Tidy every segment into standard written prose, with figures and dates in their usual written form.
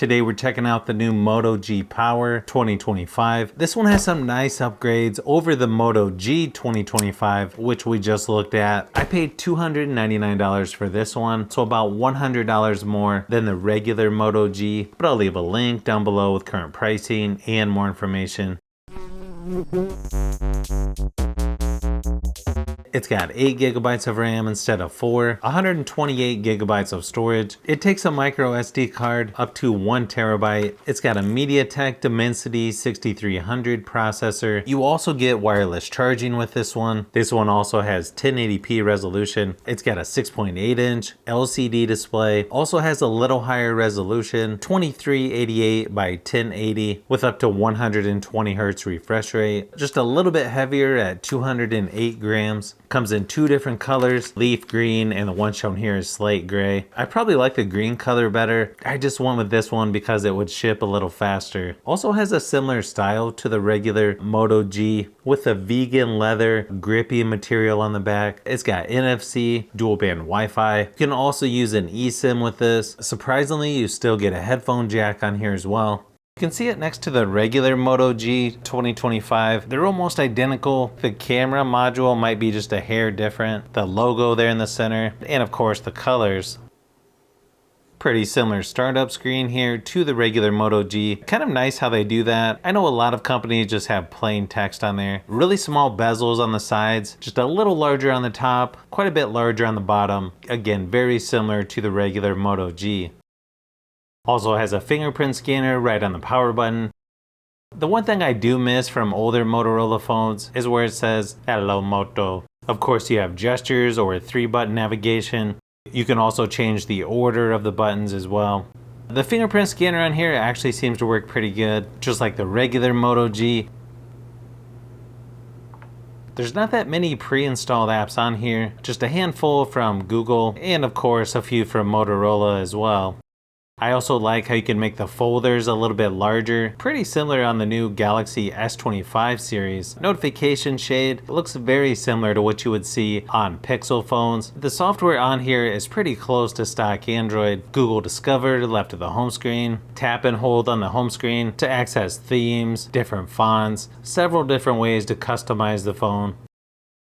Today we're checking out the new Moto G Power 2025. This one has some nice upgrades over the Moto G 2025, which we just looked at. I paid $299 for this one, so about $100 more than the regular Moto G, but I'll leave a link down below with current pricing and more information. It's got 8 gigabytes of RAM instead of 4, 128 gigabytes of storage. It takes a micro SD card up to 1 terabyte. It's got a MediaTek Dimensity 6300 processor. You also get wireless charging with this one. This one also has 1080p resolution. It's got a 6.8-inch LCD display. Also has a little higher resolution, 2388 by 1080 with up to 120 Hz refresh rate. Just a little bit heavier at 208 grams. Comes in 2 different colors, leaf green, and the one shown here is slate gray. I probably like the green color better. I just went with this one because it would ship a little faster. Also has a similar style to the regular Moto G with a vegan leather grippy material on the back. It's got NFC, dual band Wi-Fi. You can also use an eSIM with this. Surprisingly, you still get a headphone jack on here as well. You can see it next to the regular Moto G 2025. They're almost identical. The camera module might be just a hair different. The logo there in the center, and of course the colors. Pretty similar startup screen here to the regular Moto G. Kind of nice how they do that. I know a lot of companies just have plain text on there. Really small bezels on the sides, just a little larger on the top, quite a bit larger on the bottom. Again, very similar to the regular Moto G. Also has a fingerprint scanner right on the power button. The one thing I do miss from older Motorola phones is where it says "Hello Moto." Of course you have gestures or 3-button navigation. You can also change the order of the buttons as well. The fingerprint scanner on here actually seems to work pretty good, just like the regular Moto G. There's not that many pre-installed apps on here, just a handful from Google and of course a few from Motorola as well. I also like how you can make the folders a little bit larger, pretty similar on the new Galaxy S25 series. Notification shade looks very similar to what you would see on Pixel phones. The software on here is pretty close to stock Android. Google Discover left of the home screen. Tap and hold on the home screen to access themes, different fonts, several different ways to customize the phone.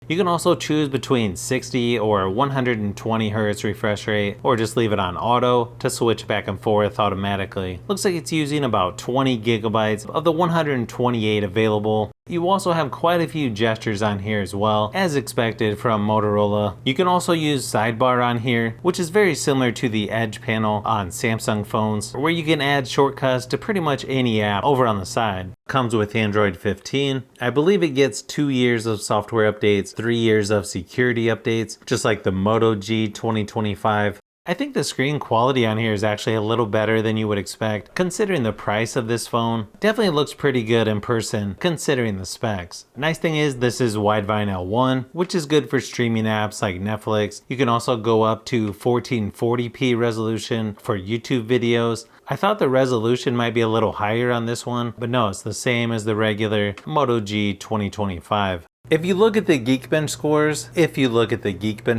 You can also choose between 60 or 120 Hz refresh rate, or just leave it on auto to switch back and forth automatically. Looks like it's using about 20 gigabytes of the 128 available. You also have quite a few gestures on here as well, as expected from Motorola. You can also use sidebar on here, which is very similar to the Edge panel on Samsung phones, where you can add shortcuts to pretty much any app over on the side. Comes with Android 15. I believe it gets 2 years of software updates, 3 years of security updates, just like the Moto G 2025. I think the screen quality on here is actually a little better than you would expect, considering the price of this phone. Definitely looks pretty good in person, considering the specs. Nice thing is this is Widevine L1, which is good for streaming apps like Netflix. You can also go up to 1440p resolution for YouTube videos. I thought the resolution might be a little higher on this one, but no, it's the same as the regular Moto G 2025. If you look at the Geekbench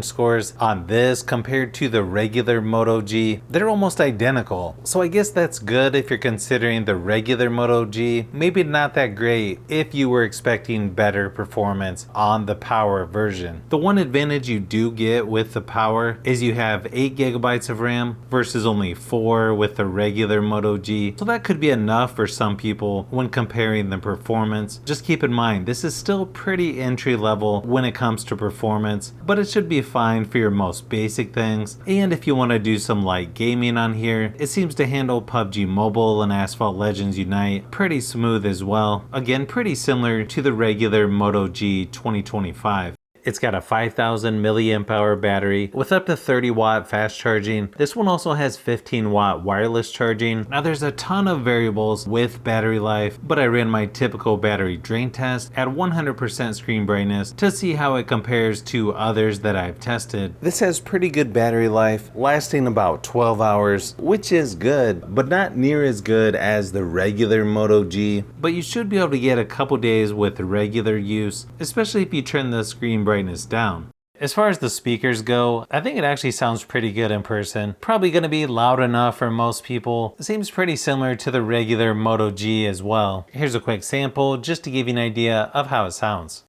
scores on this compared to the regular Moto G, they're almost identical. So I guess that's good if you're considering the regular Moto G. Maybe not that great if you were expecting better performance on the Power version. The one advantage you do get with the Power is you have 8 gigabytes of RAM versus only 4 with the regular Moto G. So that could be enough for some people when comparing the performance. Just keep in mind, this is still pretty entry level when it comes to performance, but it should be fine for your most basic things. And if you want to do some light gaming on here, it seems to handle PUBG Mobile and Asphalt Legends Unite pretty smooth as well. Again, pretty similar to the regular Moto G 2025. It's got a 5000 milliamp hour battery with up to 30 watt fast charging. This one also has 15 watt wireless charging. Now there's a ton of variables with battery life, but I ran my typical battery drain test at 100% screen brightness to see how it compares to others that I've tested. This has pretty good battery life, lasting about 12 hours, which is good, but not near as good as the regular Moto G. But you should be able to get a couple days with regular use, especially if you turn the screen brightness down. As far as the speakers go, I think it actually sounds pretty good in person. Probably going to be loud enough for most people. It seems pretty similar to the regular Moto G as well. Here's a quick sample just to give you an idea of how it sounds.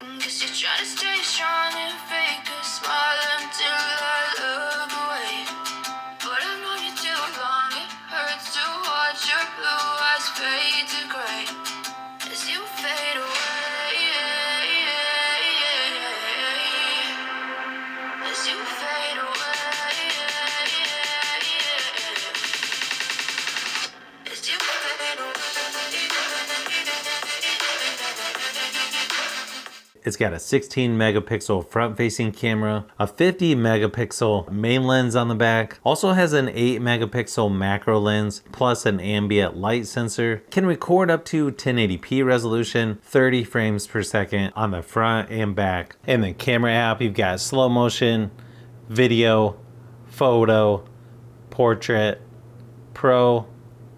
It's got a 16 megapixel front facing camera, a 50 megapixel main lens on the back, also has an 8 megapixel macro lens, plus an ambient light sensor, can record up to 1080p resolution, 30 frames per second on the front and back. In the camera app, you've got slow motion, video, photo, portrait, pro.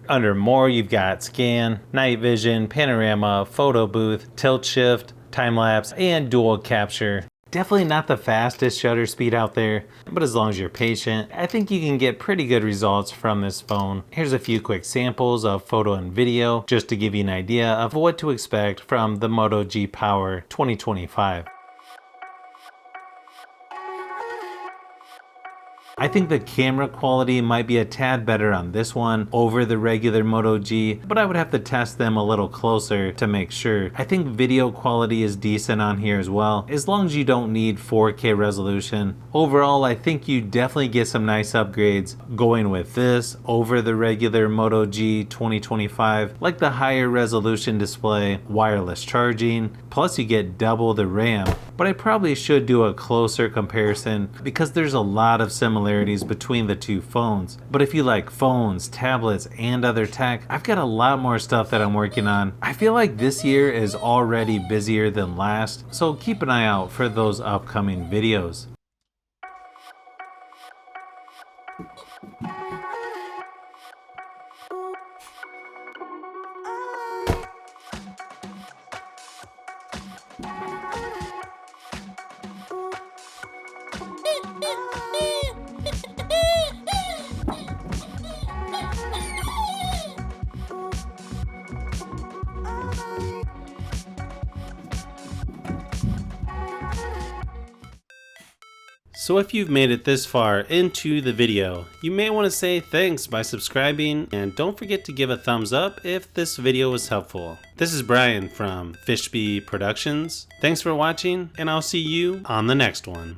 Under more, you've got scan, night vision, panorama, photo booth, tilt shift, time-lapse, and dual capture. Definitely not the fastest shutter speed out there, but as long as you're patient, I think you can get pretty good results from this phone. Here's a few quick samples of photo and video, just to give you an idea of what to expect from the Moto G Power 2025. I think the camera quality might be a tad better on this one over the regular Moto G, but I would have to test them a little closer to make sure. I think video quality is decent on here as well, as long as you don't need 4K resolution. Overall, I think you definitely get some nice upgrades going with this over the regular Moto G 2025, like the higher resolution display, wireless charging, plus you get double the RAM. But I probably should do a closer comparison because there's a lot of similarities between the two phones. But if you like phones, tablets, and other tech, I've got a lot more stuff that I'm working on. I feel like this year is already busier than last, so keep an eye out for those upcoming videos. So if you've made it this far into the video, you may want to say thanks by subscribing, and don't forget to give a thumbs up if this video was helpful. This is Brian from Fishbee Productions. Thanks for watching, and I'll see you on the next one.